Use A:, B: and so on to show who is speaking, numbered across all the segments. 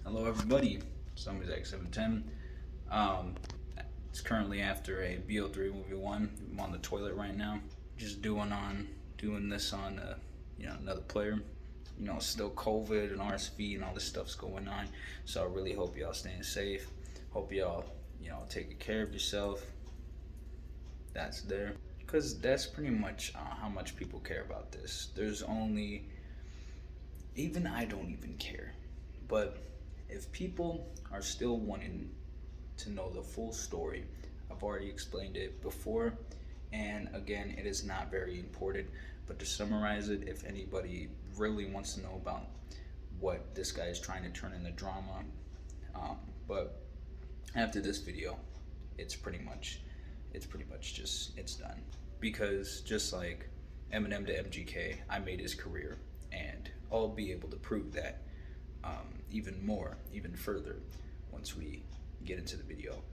A: Hello everybody, Summer's X710. It's currently after a BO3 movie 1. I'm on the toilet right now, just doing this on another player. Still COVID and RSV and all this stuff's going on. So I really hope y'all staying safe. Hope y'all taking care of yourself. That's there, because that's pretty much how much people care about this. There's only, even I don't even care, but if people are still wanting to know the full story, I've already explained it before, and again, it is not very important, but to summarize it, if anybody really wants to know about what this guy is trying to turn into drama, but after this video, it's pretty much just, it's done. Because just like Eminem to MGK, I made his career, and I'll be able to prove that even further once we get into the video.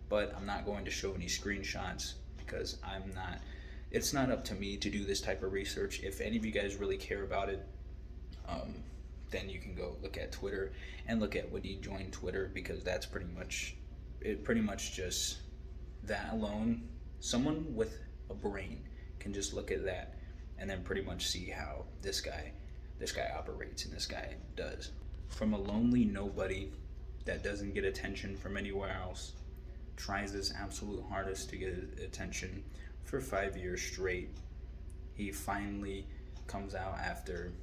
A: But I'm not going to show any screenshots because it's not up to me to do this type of research. If any of you guys really care about it, then you can go look at Twitter and look at when he joined Twitter, because that's pretty much just that alone. Someone with a brain can just look at that and then pretty much see how this guy operates and this guy does. From a lonely nobody that doesn't get attention from anywhere else, tries his absolute hardest to get attention for 5 years straight. He finally comes out after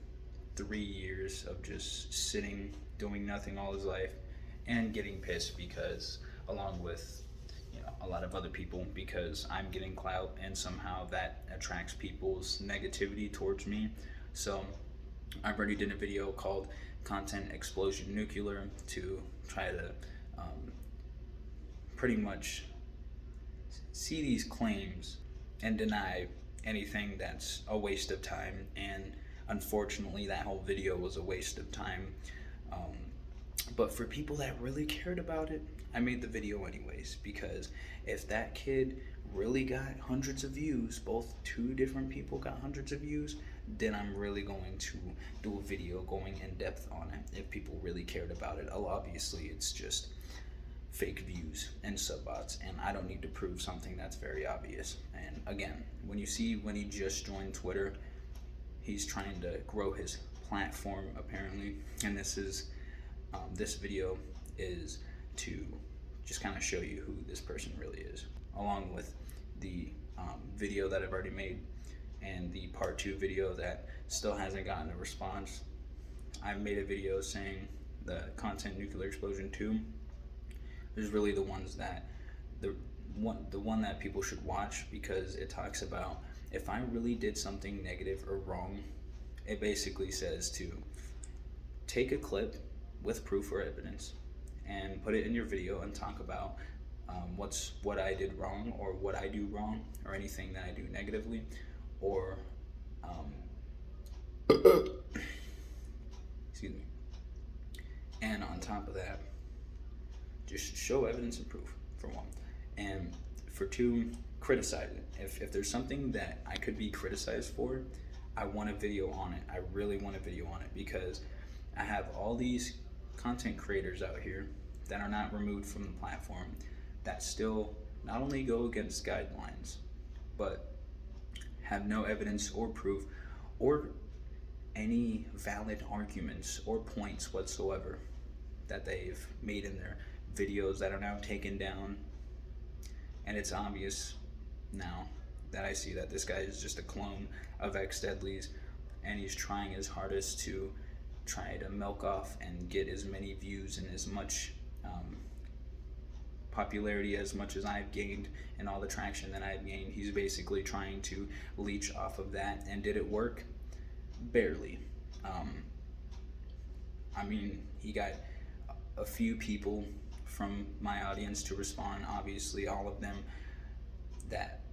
A: 3 years of just sitting, doing nothing all his life, and getting pissed because, along with a lot of other people, because I'm getting clout and somehow that attracts people's negativity towards me. So I already did a video called Content Explosion Nuclear to try to pretty much see these claims and deny anything that's a waste of time, and unfortunately that whole video was a waste of time. But for people that really cared about it, I made the video anyways, because if that kid really got hundreds of views, both two different people got hundreds of views, then I'm really going to do a video going in depth on it if people really cared about it. Obviously it's just fake views and subbots, and I don't need to prove something that's very obvious. And again, when he just joined Twitter, he's trying to grow his platform apparently, and this video is to just kind of show you who this person really is, along with the video that I've already made and the part 2 video that still hasn't gotten a response. I made a video saying the Content Nuclear Explosion 2 is really the one that people should watch, because it talks about if I really did something negative or wrong. It basically says to take a clip with proof or evidence and put it in your video and talk about what I did wrong, or what I do wrong, or anything that I do negatively, or excuse me. And on top of that, just show evidence and proof, for one. And for two, criticize it. If there's something that I could be criticized for, I want a video on it. I really want a video on it, because I have all these content creators out here that are not removed from the platform that still not only go against guidelines, but have no evidence or proof or any valid arguments or points whatsoever that they've made in their videos that are now taken down. And it's obvious now that I see that this guy is just a clone of X Deadly's, and he's trying his hardest to try to milk off and get as many views and as much popularity as much as I've gained, and all the traction that I've gained. He's basically trying to leech off of that. And did it work? Barely. I mean, he got a few people from my audience to respond. Obviously all of them that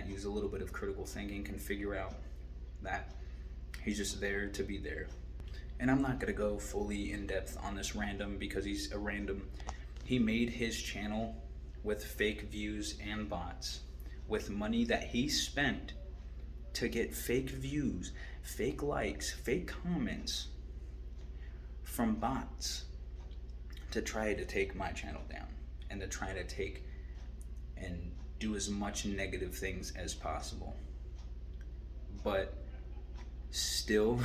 A: use a little bit of critical thinking can figure out that he's just there to be there. And I'm not gonna go fully in depth on this random, because he's a random. He made his channel with fake views and bots, with money that he spent to get fake views, fake likes, fake comments, from bots to try to take my channel down and to try to take and do as much negative things as possible. But still,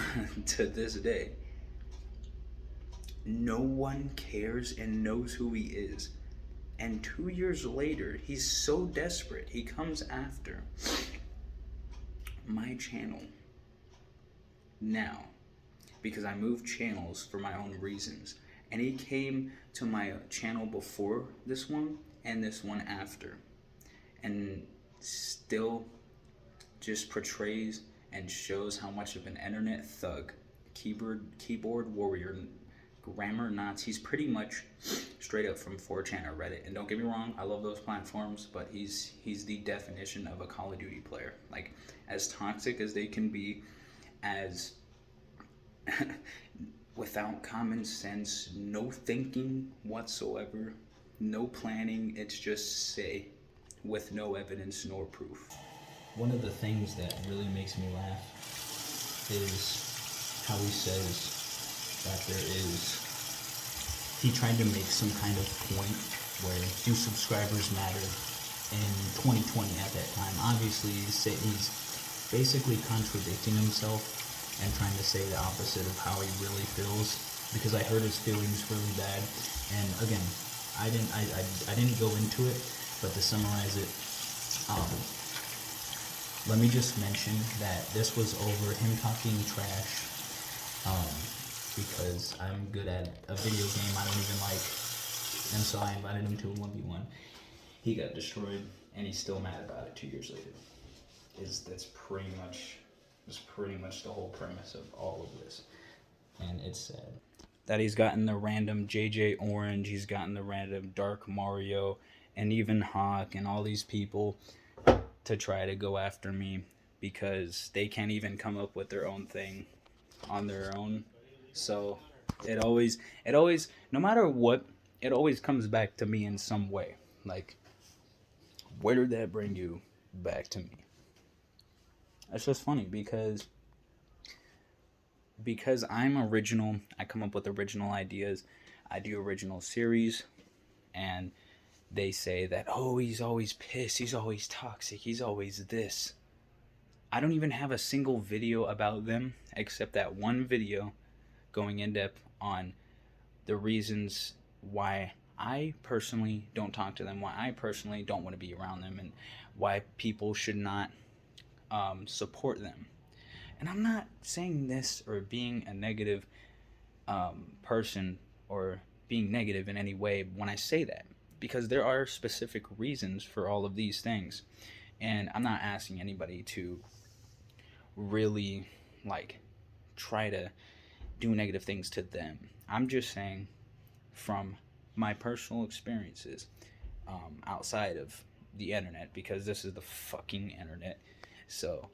A: to this day, no one cares and knows who he is. And 2 years later, he's so desperate, he comes after my channel now because I moved channels for my own reasons. And he came to my channel before this one and this one after, and still just portrays and shows how much of an internet thug, keyboard warrior, grammar Nazi. He's pretty much straight up from 4chan or Reddit. And don't get me wrong, I love those platforms, but he's the definition of a Call of Duty player. Like, as toxic as they can be, as without common sense, no thinking whatsoever, no planning, it's just say with no evidence nor proof. One of the things that really makes me laugh is how he says that he tried to make some kind of point where do subscribers matter in 2020 at that time. Obviously, he's basically contradicting himself and trying to say the opposite of how he really feels, because I hurt his feelings really bad. And again, I didn't go into it, but to summarize it, let me just mention that this was over him talking trash, because I'm good at a video game I don't even like, and so I invited him to a 1v1. He got destroyed, and he's still mad about it 2 years later. That's pretty much the whole premise of all of this, and it's sad that he's gotten the random JJ Orange, he's gotten the random Dark Mario, and even Hawk, and all these people to try to go after me because they can't even come up with their own thing on their own. So it always, no matter what, it always comes back to me in some way. Like, where did that bring you back to me? It's just funny because I'm original. I come up with original ideas. I do original series, and they say that, oh, he's always pissed, he's always toxic, he's always this. I don't even have a single video about them except that one video going in depth on the reasons why I personally don't talk to them, why I personally don't want to be around them, and why people should not support them. And I'm not saying this or being a negative person or being negative in any way when I say that, because there are specific reasons for all of these things, and I'm not asking anybody to really try to do negative things to them. I'm just saying from my personal experiences outside of the internet, because this is the fucking internet. So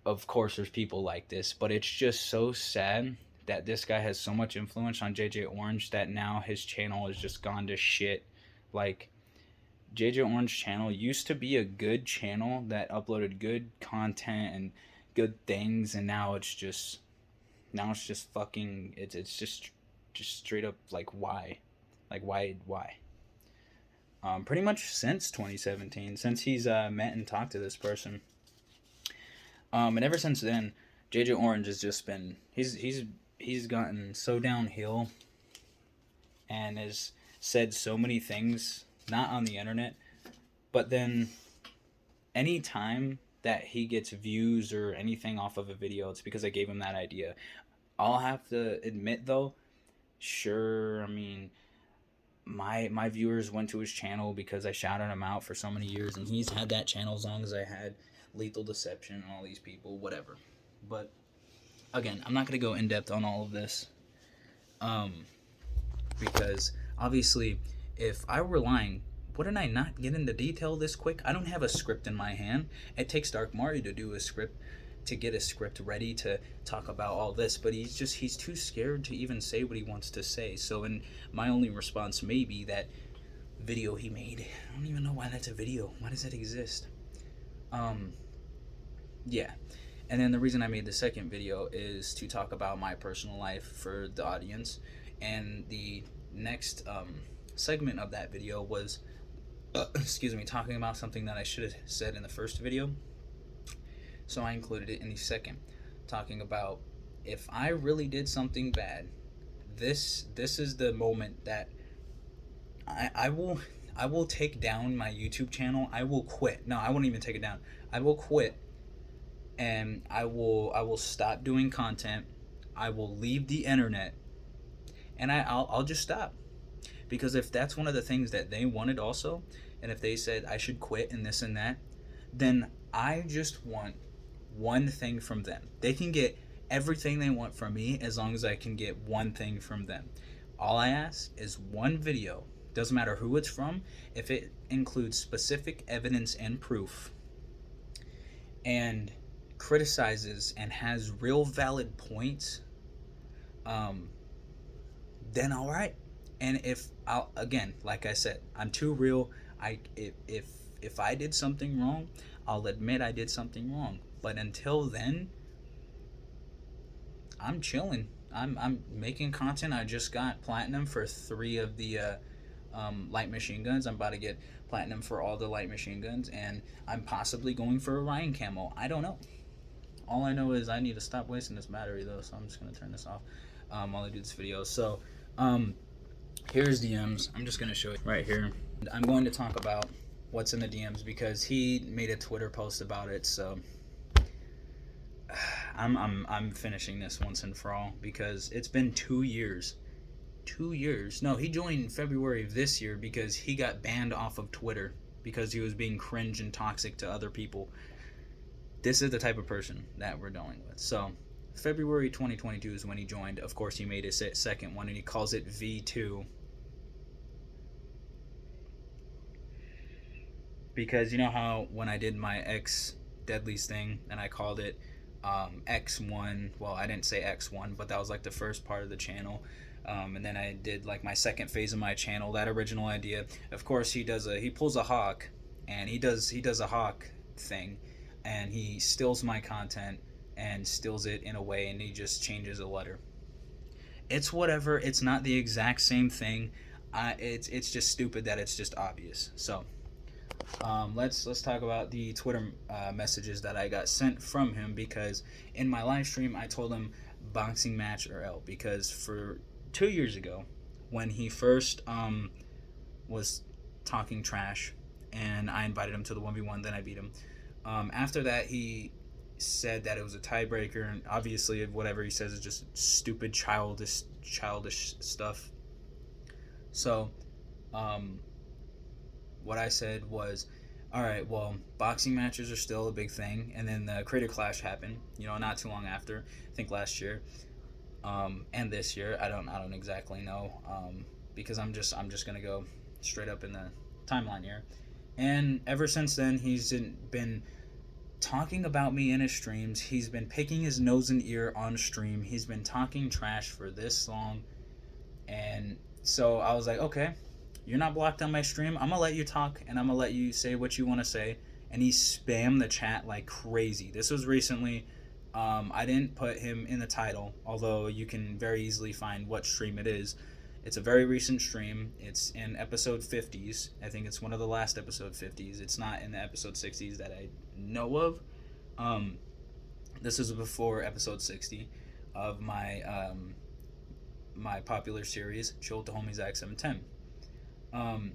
A: of course there's people like this, but it's just so sad that this guy has so much influence on JJ Orange that now his channel has just gone to shit. Like, JJ Orange channel used to be a good channel that uploaded good content and good things, and now it's just fucking, it's just straight up why? Pretty much since 2017, since he's met and talked to this person. And ever since then, JJ Orange has just been, he's gotten so downhill and has said so many things, not on the internet, but then any time that he gets views or anything off of a video, it's because I gave him that idea. I'll have to admit though, sure, I mean, my viewers went to his channel because I shouted him out for so many years, and he's had that channel as long as I had Lethal Deception and all these people, whatever. But again, I'm not going to go in depth on all of this, because obviously if I were lying, wouldn't I not get into detail this quick? I don't have a script in my hand. It takes Dark Mario to do a script, to get a script ready to talk about all this, but he's too scared to even say what he wants to say. So, and my only response may be that video he made. I don't even know why that's a video. Why does that exist? Yeah. And then the reason I made the second video is to talk about my personal life for the audience. And the next segment of that video was, excuse me, talking about something that I should have said in the first video. So I included it in the second, talking about if I really did something bad, this is the moment that I will take down my YouTube channel. I will quit. No, I won't even take it down. I will quit, and I will stop doing content. I will leave the internet, and I'll just stop. Because if that's one of the things that they wanted also, and if they said I should quit and this and that, then I just want one thing from them. They can get everything they want from me as long as I can get one thing from them. All I ask is one video. Doesn't matter who it's from, if it includes specific evidence and proof and criticizes and has real valid points, then all right. And if I'll, again, like I said, I'm too real. If I did something wrong, I'll admit I did something wrong. But until then, I'm chilling. I'm making content. I just got platinum for 3 of the light machine guns. I'm about to get platinum for all the light machine guns, and I'm possibly going for a Ryan camo. I don't know. All I know is I need to stop wasting this battery though, so I'm just gonna turn this off while I do this video. So here's DMs. I'm just gonna show you right here. I'm going to talk about what's in the DMs because he made a Twitter post about it. So I'm finishing this once and for all because it's been 2 years. 2 years. No, he joined in February of this year because he got banned off of Twitter because he was being cringe and toxic to other people. This is the type of person that we're dealing with. So February 2022 is when he joined. Of course, he made his second one and he calls it V2 because you know how when I did my X Deadlies thing and I called it X1. Well, I didn't say X1, but that was like the first part of the channel. And then I did like my second phase of my channel, that original idea. Of course, he pulls a hawk, and he does a hawk thing, and he steals my content and steals it in a way, and he just changes a letter. It's whatever. It's not the exact same thing. It's just stupid that it's just obvious. So let's talk about the Twitter messages that I got sent from him, because in my live stream I told him boxing match or L, because for 2 years ago when he first was talking trash and I invited him to the 1v1, then I beat him. After that he said that it was a tiebreaker, and obviously whatever he says is just stupid childish stuff. So what I said was, all right, well, boxing matches are still a big thing. And then the Creator Clash happened, not too long after, I think last year, and this year. I don't exactly know, because I'm just gonna go straight up in the timeline here. And ever since then, he's been talking about me in his streams. He's been picking his nose and ear on stream. He's been talking trash for this long. And so I was like, okay, you're not blocked on my stream. I'm going to let you talk, and I'm going to let you say what you want to say. And he spammed the chat like crazy. This was recently. I didn't put him in the title, although you can very easily find what stream it is. It's a very recent stream. It's in episode 50s. I think it's one of the last episode 50s. It's not in the episode 60s that I know of. This is before episode 60 of my my popular series, Chill with the Homies Act 710.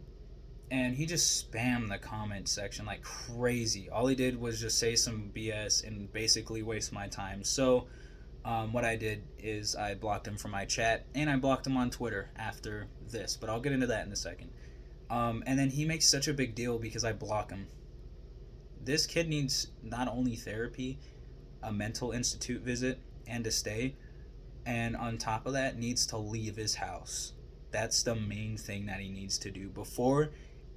A: And he just spammed the comment section like crazy. All he did was just say some BS and basically waste my time. So what I did is I blocked him from my chat, and I blocked him on Twitter after this, but I'll get into that in a second. And then he makes such a big deal because I block him. This kid needs not only therapy, a mental institute visit, and to stay, and on top of that needs to leave his house. That's the main thing that he needs to do. Before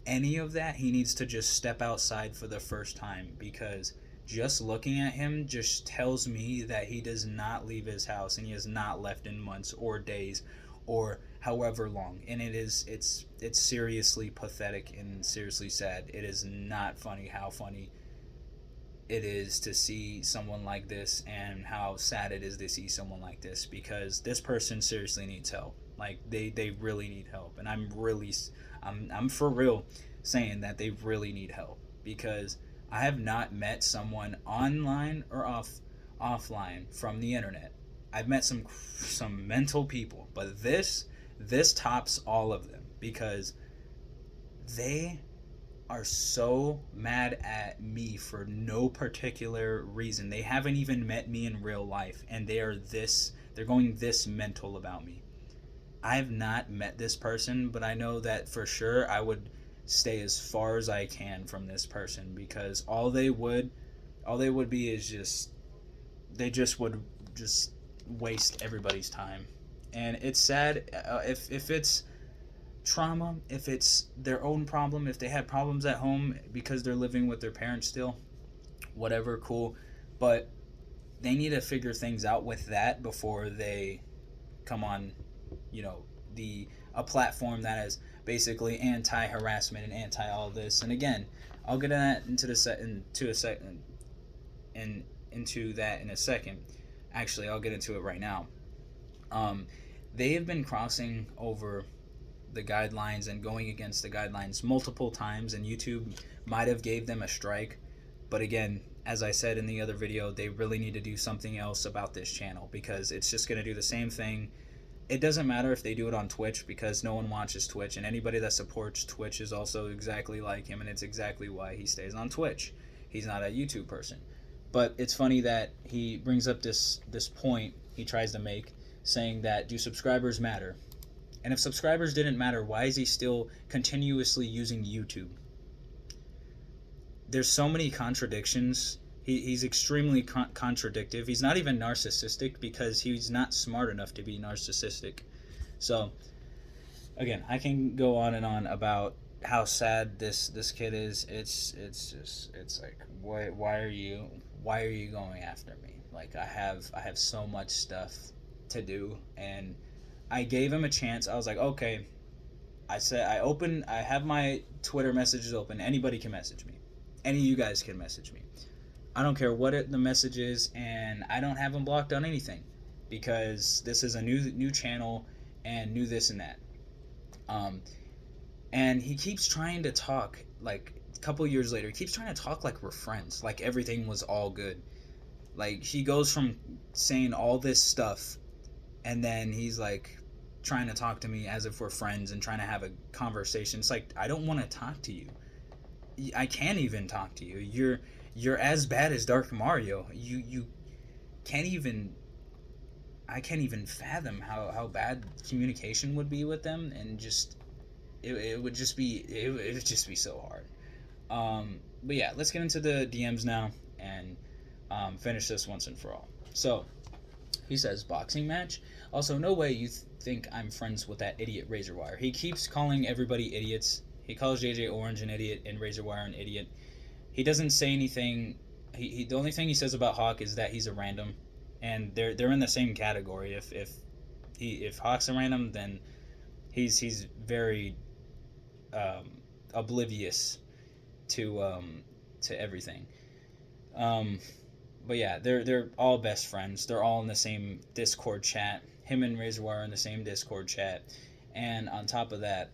A: any of that, he needs to just step outside for the first time, because just looking at him just tells me that he does not leave his house, and he has not left in months or days or however long. And it's seriously pathetic and seriously sad. It is not funny how funny it is to see someone like this, and how sad it is to see someone like this, because this person seriously needs help. Like they really need help, and I'm for real saying that they really need help, because I have not met someone online or offline from the internet. I've met some mental people, but this tops all of them, because they are so mad at me for no particular reason. They haven't even met me in real life, and they're going this mental about me. I have not met this person, but I know that for sure I would stay as far as I can from this person, because all they would be is just they just would just waste everybody's time. And it's sad, if it's trauma, if it's their own problem, if they have problems at home because they're living with their parents still, whatever, cool. But they need to figure things out with that before they come on, you know, the a platform that is basically anti-harassment and anti all this. And again, I'll get into a second and into that in a second. Actually, I'll get into it right now. Um, they have been crossing over the guidelines and going against the guidelines multiple times, and YouTube might have gave them a strike. But again, as I said in the other video, they really need to do something else about this channel, because it's just going to do the same thing. It doesn't matter if they do it on Twitch, because no one watches Twitch, and anybody that supports Twitch is also exactly like him, and it's exactly why he stays on Twitch. He's not a YouTube person. But it's funny that he brings up this point he tries to make, saying that, do subscribers matter? And if subscribers didn't matter, why is he still continuously using YouTube? There's so many contradictions. He's extremely contradictive. He's not even narcissistic, because he's not smart enough to be narcissistic. So, again, I can go on and on about how sad this kid is. It's like, why are you going after me? Like, I have so much stuff to do, and I gave him a chance. I was like, okay. I have my Twitter messages open. Anybody can message me. Any of you guys can message me. I don't care what the message is, and I don't have him blocked on anything, because this is a new channel and new this and that. And he keeps trying to talk, like a couple years later, he keeps trying to talk like we're friends, like everything was all good. Like, he goes from saying all this stuff, and then he's like trying to talk to me as if we're friends and trying to have a conversation. It's like, I don't want to talk to you. I can't even talk to you. You're as bad as Dark Mario. You can't even. I can't even fathom how bad communication would be with them, and just it would just be so hard. But yeah, let's get into the DMs now, and finish this once and for all. So he says, boxing match. Also, no way you think I'm friends with that idiot Razorwire. He keeps calling everybody idiots. He calls JJ Orange an idiot and Razorwire an idiot. He doesn't say anything. The only thing he says about Hawk is that he's a random, and they're in the same category. If Hawk's a random, then he's very oblivious to everything. But yeah, they're all best friends. They're all in the same Discord chat. Him and Razorwire are in the same Discord chat, and on top of that,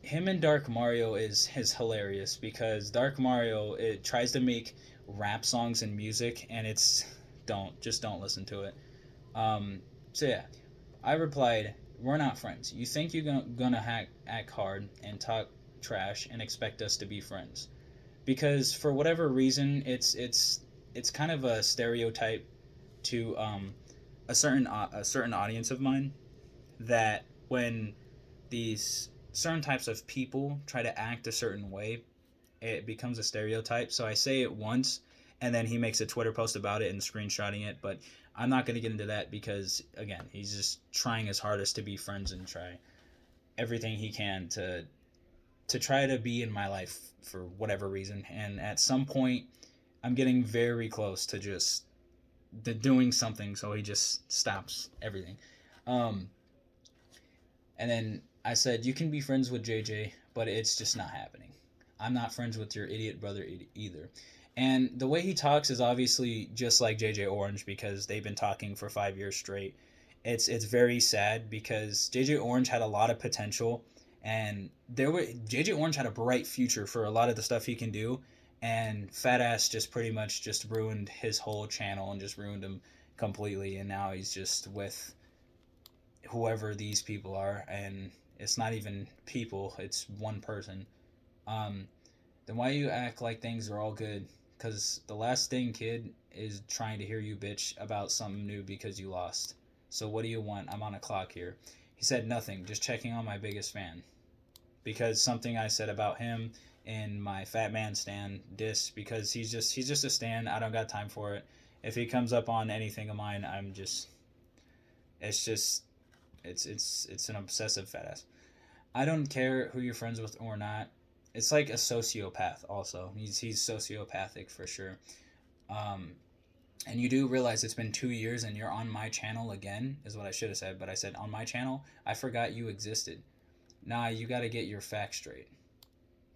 A: him and Dark Mario is hilarious, because Dark Mario, it tries to make rap songs and music, and don't listen to it. So yeah, I replied, we're not friends. You think you're gonna act hard and talk trash and expect us to be friends? Because for whatever reason, it's kind of a stereotype to a certain audience of mine, that when these certain types of people try to act a certain way, it becomes a stereotype. So I say it once, and then he makes a Twitter post about it and screenshotting it. But I'm not going to get into that, because again, he's just trying his hardest to be friends and try everything he can to try to be in my life for whatever reason. And at some point, I'm getting very close to just doing something, so he just stops everything. And then I said, you can be friends with JJ, but it's just not happening. I'm not friends with your idiot brother either. And the way he talks is obviously just like JJ Orange because they've been talking for 5 years straight. It's very sad because JJ Orange had a lot of potential, and JJ Orange had a bright future for a lot of the stuff he can do, and Fat Ass just pretty much just ruined his whole channel and just ruined him completely. And now he's just with whoever these people are, and it's not even people; it's one person. Um, then why you act like things are all good? Because the last thing, kid, is trying to hear you bitch about something new because you lost. So what do you want? I'm on a clock here. He said nothing, just checking on my biggest fan. Because something I said about him in my Fat Man stand diss, because he's just a stand. I don't got time for it. If he comes up on anything of mine, I'm just it's just it's an obsessive fat ass. I don't care who you're friends with or not. It's like a sociopath. Also, he's sociopathic for sure. Um, and you do realize it's been 2 years and you're on my channel again, is what I should have said. But I said on my channel. I forgot you existed. Nah, you got to get your facts straight.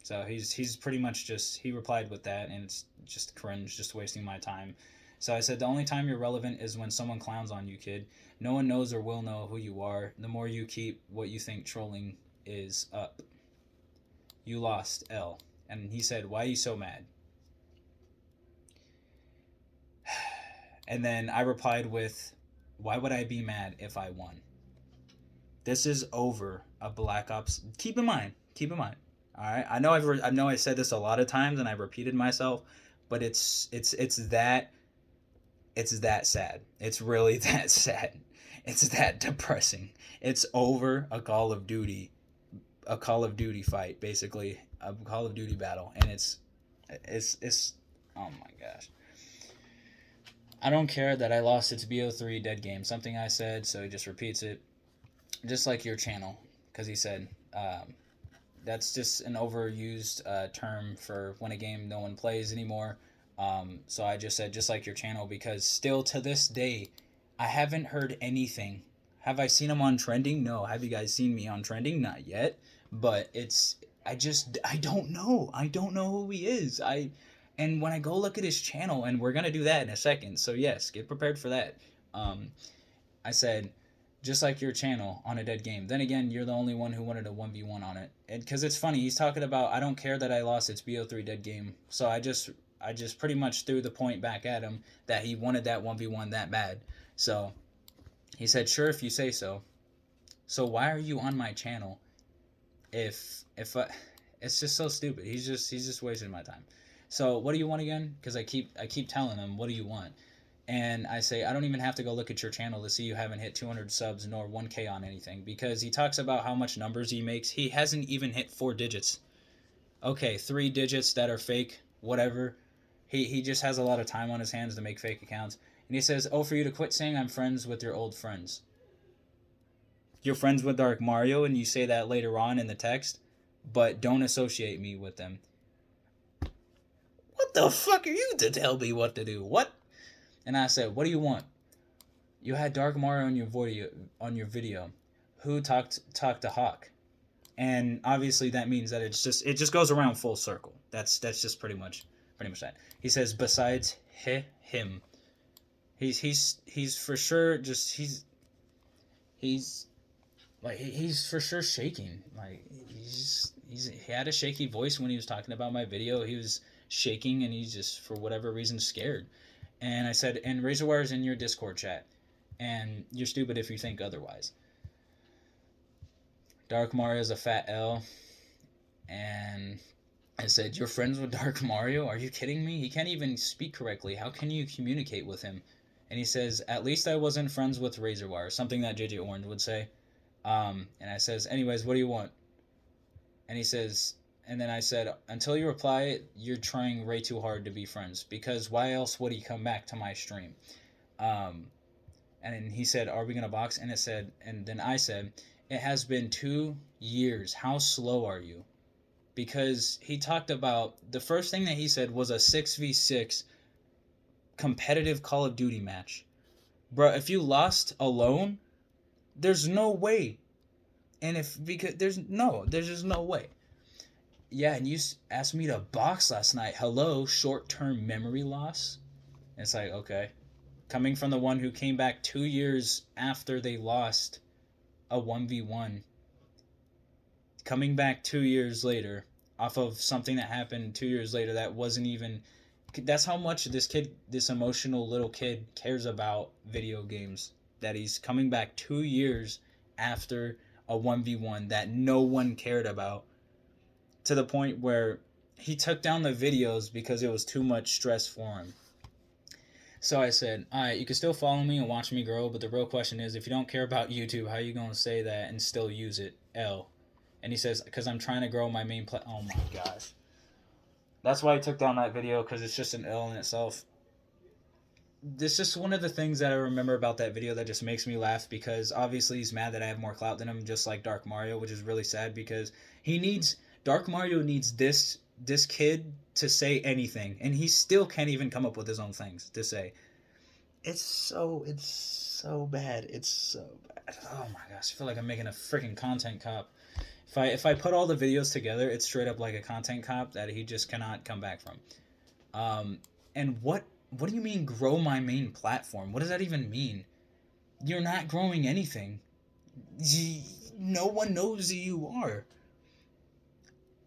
A: So he's pretty much just he replied with that, and it's just cringe, just wasting my time. So I said the only time you're relevant is when someone clowns on you, kid. No one knows or will know who you are. The more you keep what you think trolling is up. You lost, L. And he said, why are you so mad? And then I replied with, why would I be mad if I won? This is over a Black Ops. Keep in mind. All right. I know I said this a lot of times and I repeated myself, but it's that sad. It's really that sad. It's that depressing. It's over a Call of Duty fight, basically a Call of Duty battle, and it's oh my gosh. I don't care that I lost its BO3 dead game. Something I said, so he just repeats it, just like your channel, because he said that's just an overused term for when a game no one plays anymore. So I just said just like your channel because still to this day, I haven't heard anything. Have I seen him on trending? No. Have you guys seen me on trending? Not yet. But I don't know. I don't know who he is. And when I go look at his channel, and we're gonna do that in a second. So yes, get prepared for that. I said, just like your channel on a dead game. Then again, you're the only one who wanted a 1v1 on it. And because it's funny, he's talking about, I don't care that I lost its BO3 dead game. So I just pretty much threw the point back at him that he wanted that 1v1 that bad. So he said, sure, if you say so. So why are you on my channel if it's just so stupid. He's just wasting my time. So what do you want again? Because I keep telling him, what do you want? And I say, I don't even have to go look at your channel to see you haven't hit 200 subs nor 1K on anything, because he talks about how much numbers he makes. He hasn't even hit 4 digits. Okay, 3 digits that are fake, whatever. He just has a lot of time on his hands to make fake accounts. And he says, oh, for you to quit saying I'm friends with your old friends. You're friends with Dark Mario, and you say that later on in the text, but don't associate me with them. What the fuck are you to tell me what to do? What? And I said, what do you want? You had Dark Mario on your video. Who talked to Hawk? And obviously that means that it just goes around full circle. That's just pretty much that. He says besides him. He's for sure just he's for sure shaking. Like he had a shaky voice when he was talking about my video. He was shaking and he's just for whatever reason scared. And I said, and Razorwire's in your Discord chat, and you're stupid if you think otherwise. Dark Mario's a fat L, and I said, you're friends with Dark Mario? Are you kidding me? He can't even speak correctly. How can you communicate with him? And he says, at least I wasn't friends with Razorwire, something that JJ Orange would say. And I says, anyways, what do you want? And he says, and then I said, until you reply, you're trying way too hard to be friends, because why else would he come back to my stream? And then he said, are we going to box? And then I said, it has been 2 years. How slow are you? Because he talked about, the first thing that he said was a 6v6 competitive Call of Duty match. Bro, if you lost alone, there's no way. And because there's just no way. Yeah, and you asked me to box last night. Hello, short-term memory loss. It's like, okay, coming from the one who came back 2 years after they lost a 1v1, coming back 2 years later off of something that happened 2 years later that wasn't even. That's how much this kid, this emotional little kid, cares about video games. That he's coming back 2 years after a 1v1 that no one cared about, to the point where he took down the videos because it was too much stress for him. So I said, all right, you can still follow me and watch me grow, but the real question is, if you don't care about YouTube, how are you going to say that and still use it? L. And he says, because I'm trying to grow my main Oh my gosh. That's why I took down that video, because it's just an L in itself. This is just one of the things that I remember about that video that just makes me laugh, because obviously he's mad that I have more clout than him, just like Dark Mario, which is really sad, because Dark Mario needs this kid to say anything, and he still can't even come up with his own things to say. It's so bad. It's so bad. Oh my gosh, I feel like I'm making a freaking content cop. If I put all the videos together, it's straight up like a content cop that he just cannot come back from. And what do you mean grow my main platform? What does that even mean? You're not growing anything. No one knows who you are.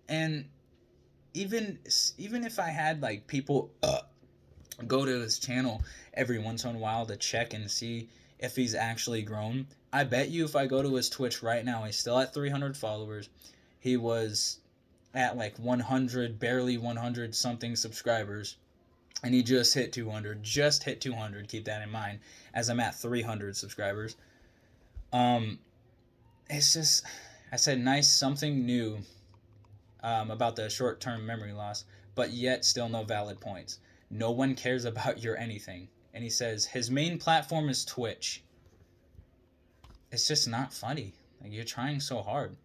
A: And even if I had like people go to his channel every once in a while to check and see if he's actually grown, I bet you if I go to his Twitch right now, he's still at 300 followers. He was at like 100, barely 100 something subscribers, and he just hit 200. Just hit 200. Keep that in mind, as I'm at 300 subscribers. It's just, I said nice, something new about the short-term memory loss, but yet still no valid points. No one cares about your anything. And he says his main platform is Twitch. It's just not funny. Like, you're trying so hard.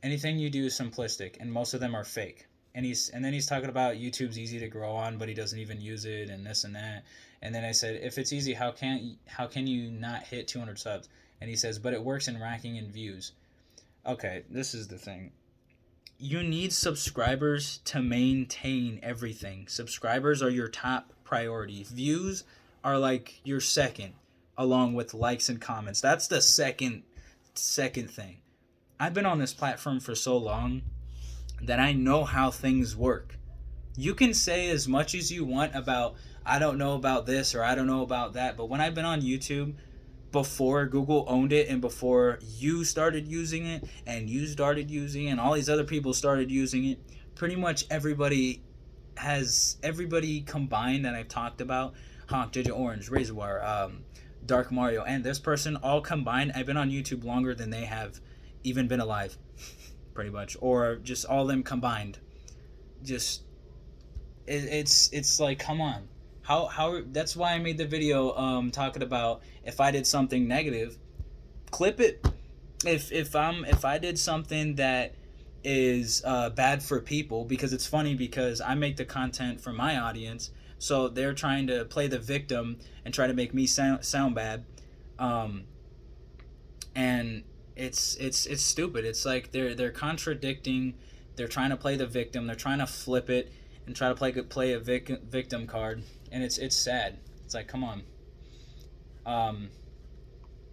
A: Anything you do is simplistic, and most of them are fake. And then he's talking about YouTube's easy to grow on, but he doesn't even use it, and this and that. And then I said, if it's easy, how can you not hit 200 subs? And he says, but it works in ranking and views. Okay, this is the thing. You need subscribers to maintain everything. Subscribers are your top priority. Views are like your second, along with likes and comments. That's the second thing. I've been on this platform for so long that I know how things work. You can say as much as you want about, I don't know about this or I don't know about that, but when I've been on YouTube, before Google owned it and before you started using it and you started using it and all these other people started using it, pretty much everybody combined that I've talked about, Honk, JJ Orange, Razorwire, Dark Mario, and this person, all combined, I've been on YouTube longer than they have even been alive, pretty much, or just all of them combined. Just it's like, come on. How that's why I made the video talking about if I did something negative, clip it. If I did something that is bad for people, because it's funny, because I make the content for my audience, so they're trying to play the victim and try to make me sound bad, and it's stupid. It's like they're contradicting. They're trying to play the victim. They're trying to flip it and try to play a victim card, and it's sad. It's like, come on.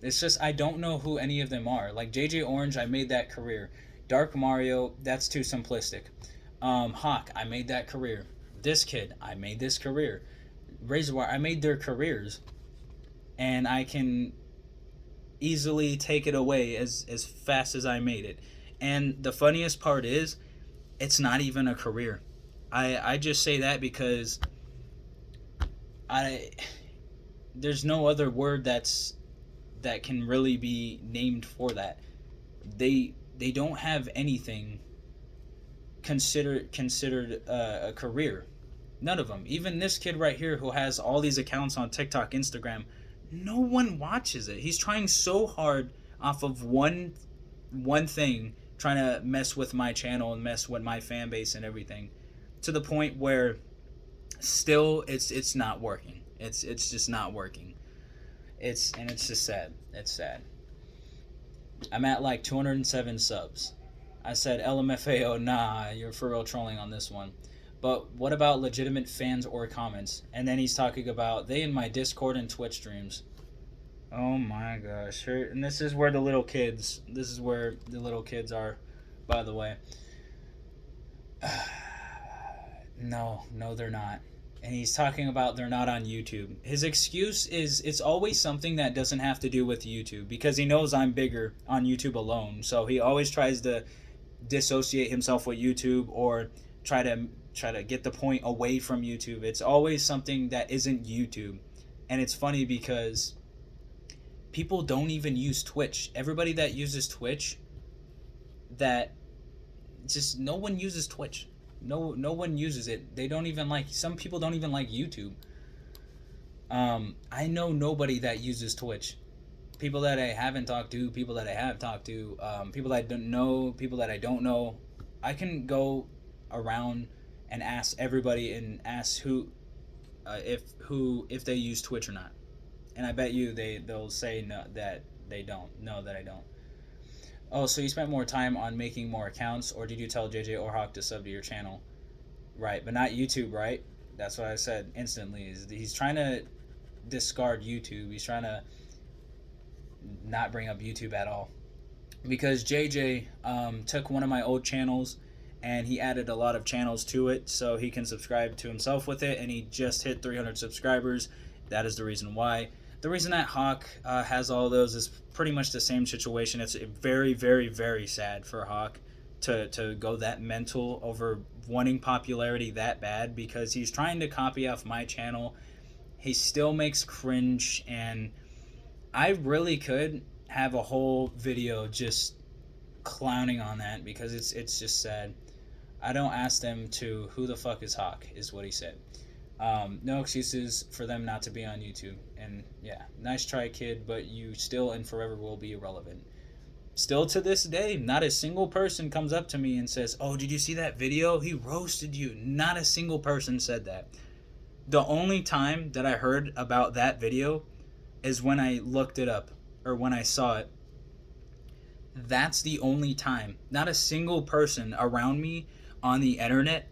A: It's just, I don't know who any of them are. Like JJ Orange, I made that career. Dark Mario, that's too simplistic. Hawk, I made that career. This kid, I made this career. Razorwire, I made their careers, and I can easily take it away as fast as I made it. And the funniest part is, it's not even a career. I just say that because there's no other word that can really be named for that. They don't have anything considered a career. None of them. Even this kid right here who has all these accounts on TikTok, Instagram, no one watches it. He's trying so hard off of one thing, trying to mess with my channel and mess with my fan base and everything, to the point where still it's not working. It's just not working. It's just sad. It's sad. I'm at like 207 subs. I said LMFAO, nah, you're for real trolling on this one. But what about legitimate fans or comments? And then he's talking about they in my Discord and Twitch streams. Oh my gosh. And this is where the little kids, this is where the little kids are, by the way. No, they're not. And he's talking about they're not on YouTube. His excuse is it's always something that doesn't have to do with YouTube because he knows I'm bigger on YouTube alone. So he always tries to dissociate himself with YouTube or try to get the point away from YouTube. It's always something that isn't YouTube. And it's funny because people don't even use Twitch. Everybody that uses Twitch, that just no one uses Twitch. No one uses it. They don't even like, some people don't even like YouTube. I know nobody that uses Twitch. People that I haven't talked to, people that I have talked to, people that I don't know, people that I don't know. I can go around and ask everybody and ask if they use Twitch or not. And I bet you they'll say no, that they don't. No, that I don't. Oh, so you spent more time on making more accounts, or did you tell JJ or Hawk to sub to your channel? Right, but not YouTube, right? That's what I said instantly. He's trying to discard YouTube. He's trying to not bring up YouTube at all. Because JJ took one of my old channels and he added a lot of channels to it so he can subscribe to himself with it, and he just hit 300 subscribers. That is the reason why. The reason that Hawk has all those is pretty much the same situation. It's very, very, very sad for Hawk to go that mental over wanting popularity that bad because he's trying to copy off my channel. He still makes cringe, and I really could have a whole video just clowning on that because it's just sad. I don't ask them to who the fuck is Hawk is what he said. No excuses for them not to be on YouTube. And yeah, nice try, kid, but you still and forever will be irrelevant. Still to this day, not a single person comes up to me and says, oh, did you see that video? He roasted you. Not a single person said that. The only time that I heard about that video is when I looked it up or when I saw it. That's the only time. Not a single person around me on the internet,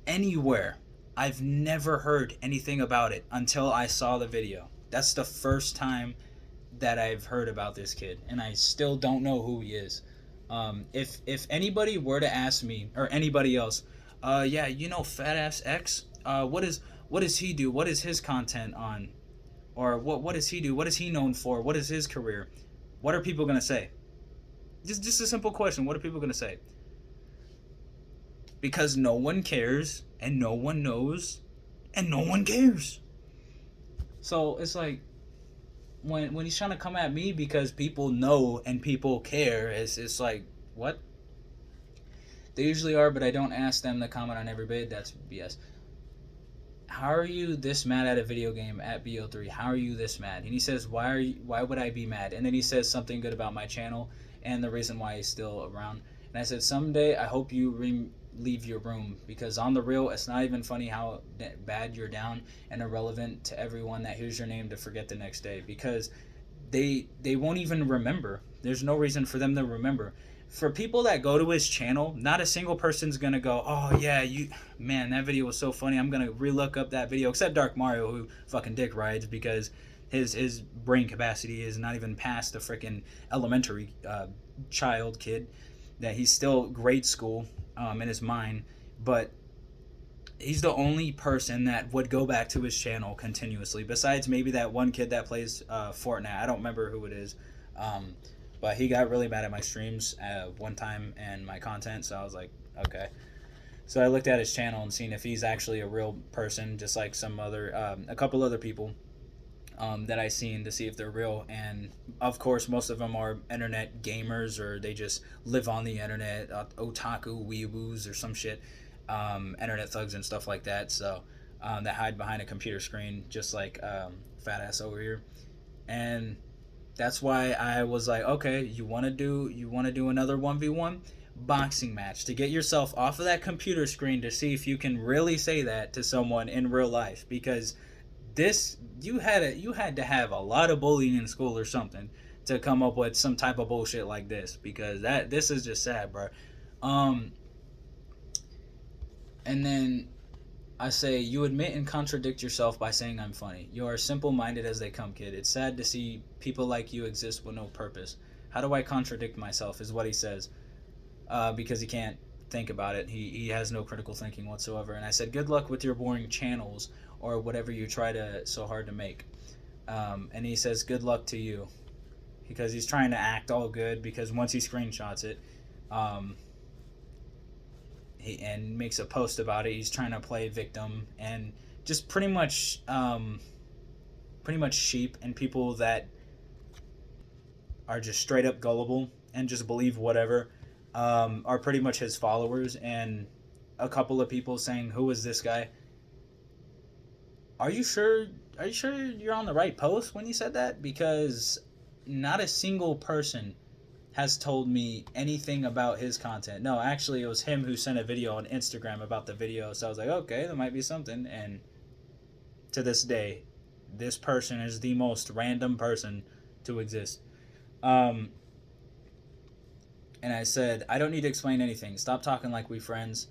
A: anywhere, I've never heard anything about it until I saw the video. That's the first time that I've heard about this kid, and I still don't know who he is. If anybody were to ask me, or anybody else, yeah, you know Fat Ass X, what does he do? What is his content on? Or what does he do? What is he known for? What is his career? What are people gonna say? Just a simple question. What are people gonna say? Because no one cares, and no one knows, and no one cares. So it's like when he's trying to come at me because people know and people care, it's like, what? They usually are, but I don't ask them to comment on every bid. That's BS. How are you this mad at a video game at BO3? How are you this mad? And he says, why would I be mad? And then he says something good about my channel and the reason why he's still around. And I said, someday I hope you leave your room, because on the real, it's not even funny how bad you're down and irrelevant to everyone that hears your name to forget the next day, because they won't even remember. There's no reason for them to remember. For people that go to his channel, not a single person's gonna go, oh yeah, man, that video was so funny, I'm gonna relook up that video, except Dark Mario, who fucking dick rides because his brain capacity is not even past the freaking elementary child kid, that he's still grade school in his mind, but he's the only person that would go back to his channel continuously, besides maybe that one kid that plays Fortnite. I don't remember who it is, but he got really mad at my streams one time and my content, so I was like, okay. So I looked at his channel and seen if he's actually a real person, just like some other a couple other people that I seen, to see if they're real. And of course most of them are internet gamers, or they just live on the internet, otaku weeaboos or some shit, internet thugs and stuff like that, so that hide behind a computer screen, just like fat ass over here. And that's why I was like, okay, you want to do another 1v1 boxing match to get yourself off of that computer screen, to see if you can really say that to someone in real life, because this, you had to have a lot of bullying in school or something to come up with some type of bullshit like this, because this is just sad, bro. Um, and then I say, you admit and contradict yourself by saying I'm funny. You are simple-minded as they come, kid. It's sad to see people like you exist with no purpose. How do I contradict myself, is what he says. Because he can't think about it. He has no critical thinking whatsoever. And I said, good luck with your boring channels or whatever you try to so hard to make. And he says, good luck to you. Because he's trying to act all good, because once he screenshots it, and makes a post about it, he's trying to play victim and just pretty much sheep and people that are just straight up gullible and just believe whatever are pretty much his followers. And a couple of people saying, who is this guy? Are you sure you're on the right post when you said that? Because not a single person has told me anything about his content. No, actually, it was him who sent a video on Instagram about the video. So I was like, okay, there might be something. And to this day, this person is the most random person to exist. And I said, I don't need to explain anything. Stop talking like we friends.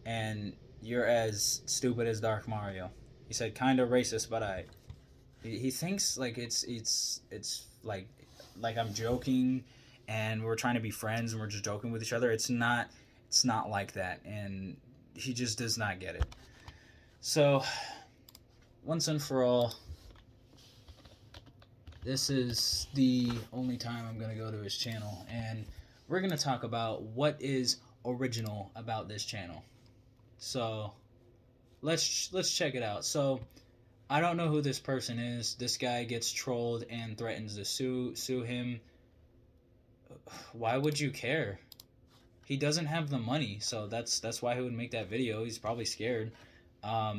A: And you're as stupid as Dark Mario. He said, kind of racist, but he thinks like it's like I'm joking and we're trying to be friends and we're just joking with each other. It's not like that, and he just does not get it. So once and for all, this is the only time I'm going to go to his channel, and we're going to talk about what is original about this channel. So let's check it out. So I don't know who this person is. This guy gets trolled and threatens to sue him. Why would you care? He doesn't have the money, so that's why he would make that video. He's probably scared. How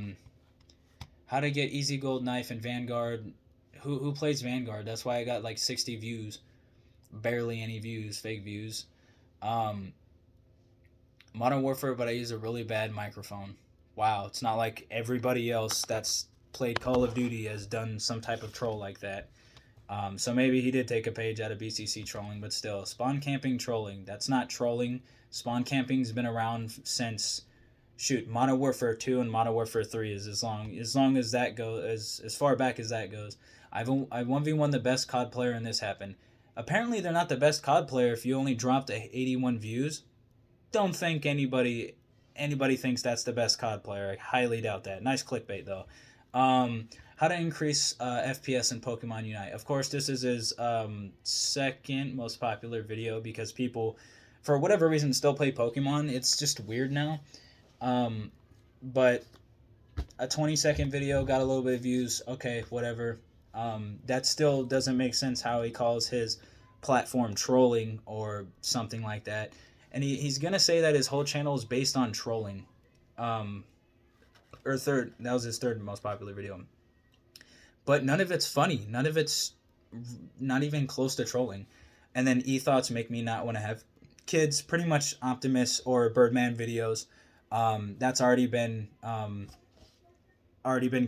A: to get easy gold knife in Vanguard. Who plays Vanguard? That's why I got like 60 views. Barely any views, fake views. Modern Warfare, but I use a really bad microphone. Wow, it's not like everybody else that's played Call of Duty has done some type of troll like that. So maybe he did take a page out of BCC trolling, but still, spawn camping trolling. That's not trolling. Spawn camping's been around since, Modern Warfare 2 and Modern Warfare 3 is as long as that goes, as far back as that goes. I 1v1 the best COD player and this happened. Apparently they're not the best COD player if you only dropped 81 views. Don't think anybody thinks that's the best COD player. I highly doubt that. Nice clickbait though. How to increase FPS in Pokemon Unite. Of course, this is his second most popular video because people, for whatever reason, still play Pokemon. It's just weird now. But a 20-second video got a little bit of views. Okay, whatever. That still doesn't make sense how he calls his platform trolling or something like that. And he's going to say that his whole channel is based on trolling. That was his third most popular video. But none of it's funny. None of it's not even close to trolling. And then e-thoughts make me not want to have kids. Pretty much Optimus or Birdman videos. That's already been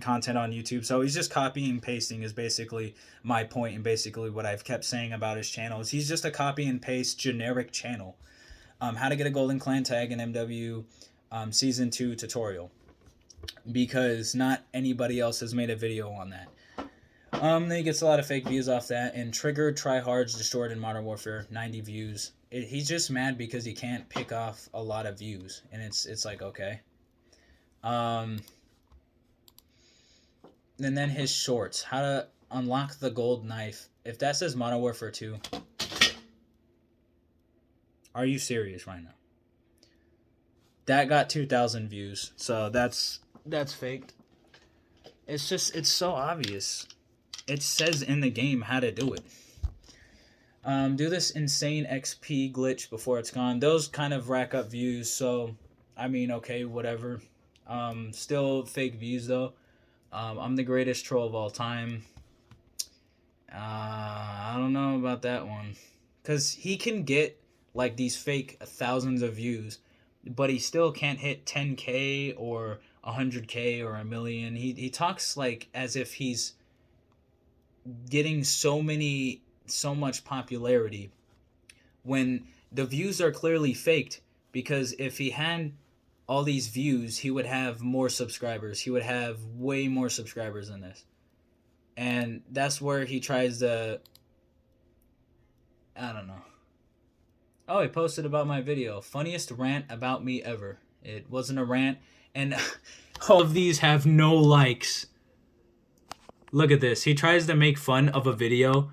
A: content on YouTube. So he's just copying and pasting is basically my point, and basically what I've kept saying about his channel is he's just a copy and paste generic channel. How to get a golden clan tag in MW Season 2 tutorial. Because not anybody else has made a video on that. Then he gets a lot of fake views off that. And triggered tryhards destroyed in Modern Warfare, 90 views. He's just mad because he can't pick off a lot of views. And it's like, okay. And then his shorts. How to unlock the gold knife. If that says Modern Warfare 2, are you serious right now? That got 2,000 views. So that's faked. It's so obvious. It says in the game how to do it. Do this insane XP glitch before it's gone. Those kind of rack up views, so I mean, okay, whatever. Still fake views though. I'm the greatest troll of all time. I don't know about that one. Because he can get like these fake thousands of views, but he still can't hit 10K or 100K or 1 million. He talks like as if he's getting so many so much popularity when the views are clearly faked, because if he had all these views, he would have more subscribers. He would have way more subscribers than this. And that's where he tries to, I don't know. Oh, he posted about my video. Funniest rant about me ever. It wasn't a rant. And all of these have no likes. Look at this. He tries to make fun of a video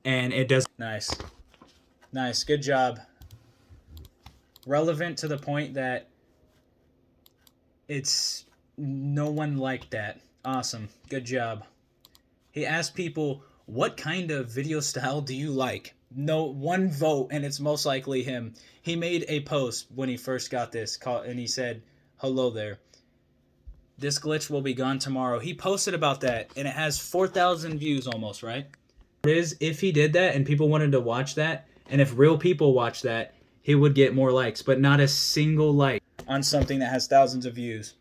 A: and it does. Nice. Nice. Good job. Relevant to the point that it's no one liked that. Awesome. Good job. He asked people, what kind of video style do you like? No, one vote, and it's most likely him. He made a post when he first got this, and he said, hello there. This glitch will be gone tomorrow. He posted about that, and it has 4,000 views almost, right? It is, if he did that and people wanted to watch that, and if real people watch that, he would get more likes, but not a single like on something that has thousands of views.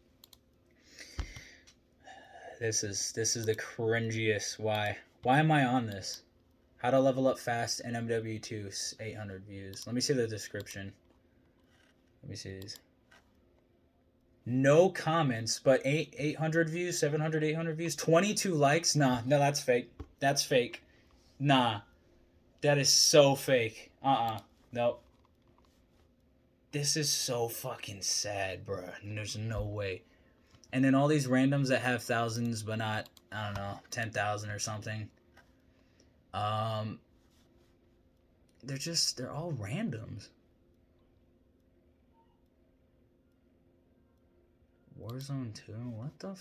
A: This is the cringiest. Why am I on this? How to level up fast in MW2, 800 views. Let me see the description. Let me see these. No comments, but 800 views, 700, 800 views, 22 likes. Nah, no, that's fake. That's fake. Nah, that is so fake. Nope. This is so fucking sad, bruh. There's no way. And then all these randoms that have thousands, but not, I don't know, 10,000 or something. They're all randoms. Warzone 2, what the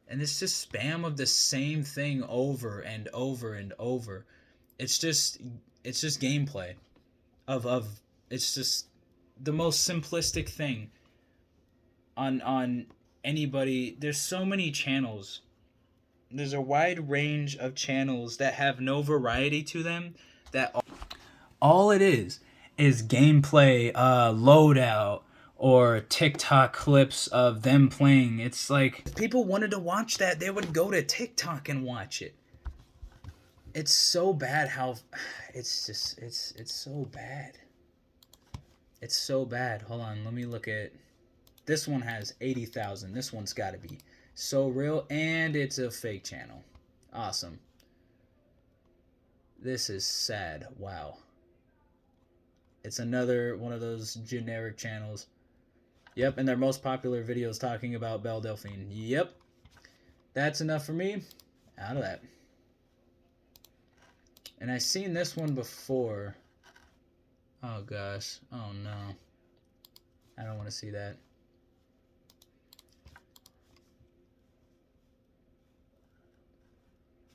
A: and it's just spam of the same thing over and over and over. It's just gameplay of it's just the most simplistic thing on anybody. There's so many channels. There's a wide range of channels that have no variety to them, that all it is gameplay, loadout, or TikTok clips of them playing. It's like, if people wanted to watch that, they would go to TikTok and watch it. It's so bad how it's so bad. It's so bad. Hold on, let me look at this one. Has 80,000. This one's got to be so real, and it's a fake channel. Awesome. This is sad. Wow. It's another one of those generic channels. Yep, and their most popular videos talking about Belle Delphine. Yep. That's enough for me. Out of that. And I've seen this one before. Oh gosh. Oh no. I don't want to see that.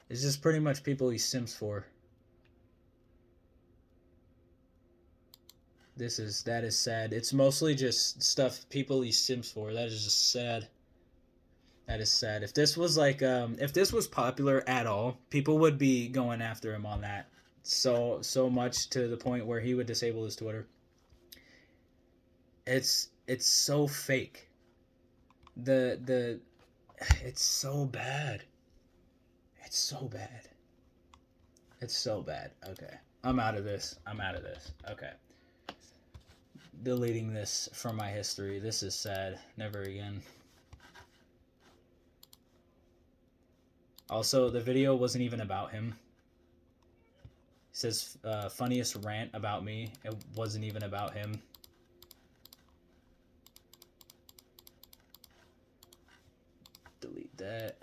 A: It's just pretty much people he sims for. That is sad. It's mostly just stuff people he sims for. That is just sad. That is sad. If this was like, if this was popular at all, people would be going after him on that. So much to the point where he would disable his Twitter. It's so fake. It's so bad. It's so bad. It's so bad. Okay. I'm out of this. Okay. Deleting this from my history. This is sad. Never again. Also, the video wasn't even about him. It says funniest rant about me. It wasn't even about him. Delete that.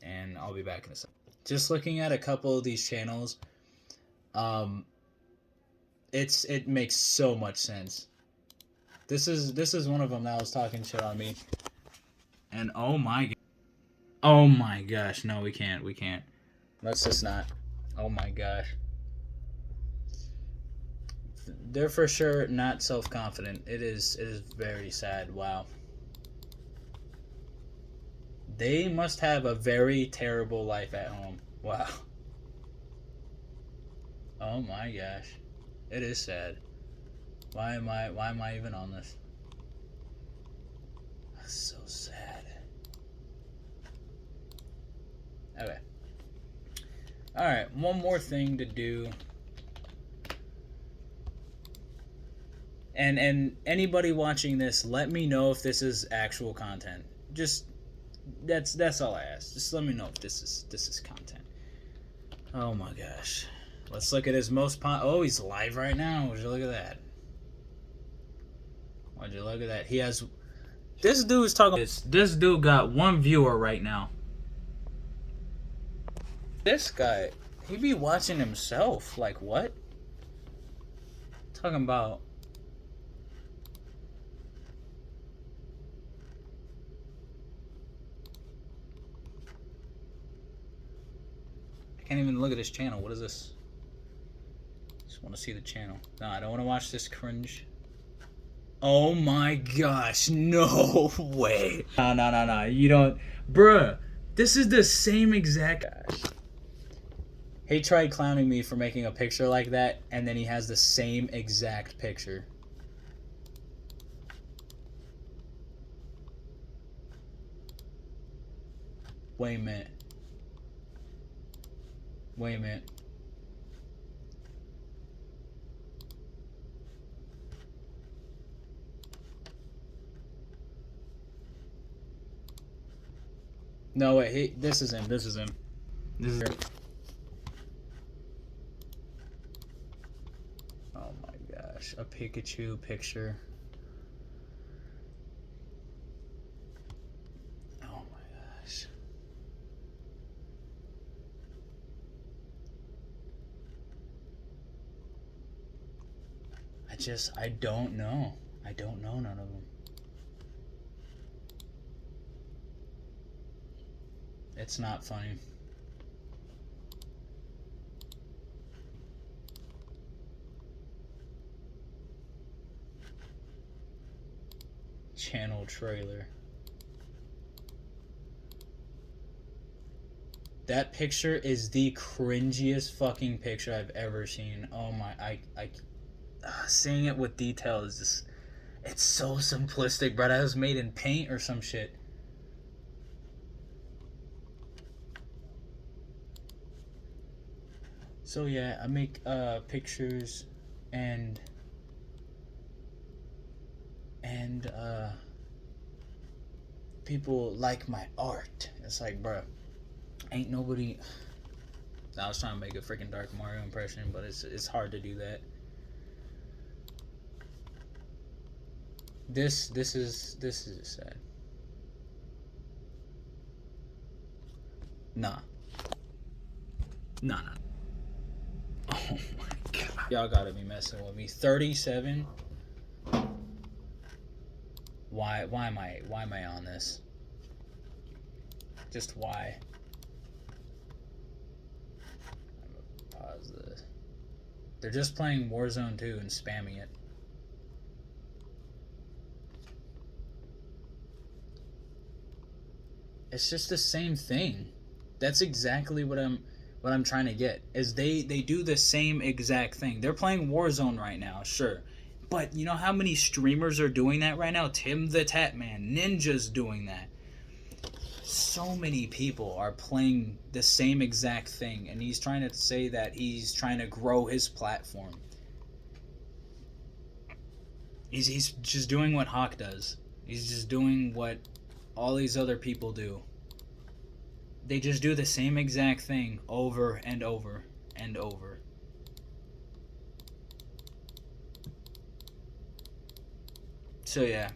A: And I'll be back in a second. Just looking at a couple of these channels, it makes so much sense. This is one of them that was talking shit on me. And oh my gosh, no, we can't. Let's just not. Oh my gosh. They're for sure not self-confident. It is very sad. Wow. They must have a very terrible life at home. Wow. Oh my gosh. It is sad. Why am I even on this? That's so sad. Okay. Alright, one more thing to do. And anybody watching this, let me know if this is actual content. Just that's all I ask. Just let me know if this is content. Oh my gosh. Let's look at his most oh, he's live right now. Would you look at that? Would you look at that? He has this dude's talking this dude got 1 viewer right now. This guy, he be watching himself. Like what? Talking about I can't even look at his channel. What is this? Just want to see the channel. No, I don't want to watch this cringe. Oh my gosh, no way. No. You don't. Bruh, this is the same exact. Gosh. He tried clowning me for making a picture like that, and then he has the same exact picture. Wait a minute. Wait a minute. No, wait. This is him. This is him. This is. Oh my gosh. A Pikachu picture. Oh my gosh. I don't know. I don't know none of them. It's not funny. Channel trailer. That picture is the cringiest fucking picture I've ever seen. Oh my, seeing it with detail is just, it's so simplistic, bro. That was made in paint or some shit. So yeah, I make pictures and people like my art. It's like, bro, ain't nobody. I was trying to make a freaking Dark Mario impression, but it's hard to do that. This is sad. Nah. Oh my god. Y'all gotta be messing with me. 37. Why am I on this? Just why? I'm gonna pause this. They're just playing Warzone 2 and spamming it. It's just the same thing. That's exactly what I'm trying to get. Is they do the same exact thing. They're playing Warzone right now, sure. But you know how many streamers are doing that right now? Tim the Tatman, Ninja's doing that. So many people are playing the same exact thing, and he's trying to say that he's trying to grow his platform. He's just doing what Hawk does. He's just doing what all these other people do. They just do the same exact thing over and over and over. So yeah,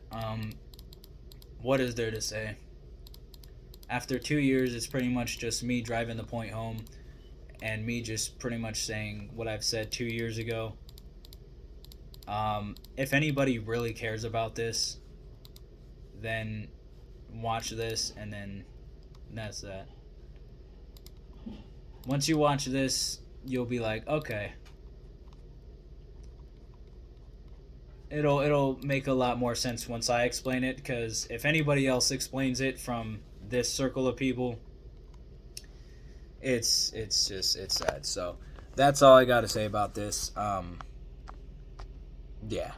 A: what is there to say? After 2 years, it's pretty much just me driving the point home and me just pretty much saying what I've said 2 years ago. If anybody really cares about this, then watch this, and then that's that. Once you watch this, you'll be like, okay. It'll make a lot more sense once I explain it, because if anybody else explains it from this circle of people, it's sad. So that's all I got to say about this. Yeah.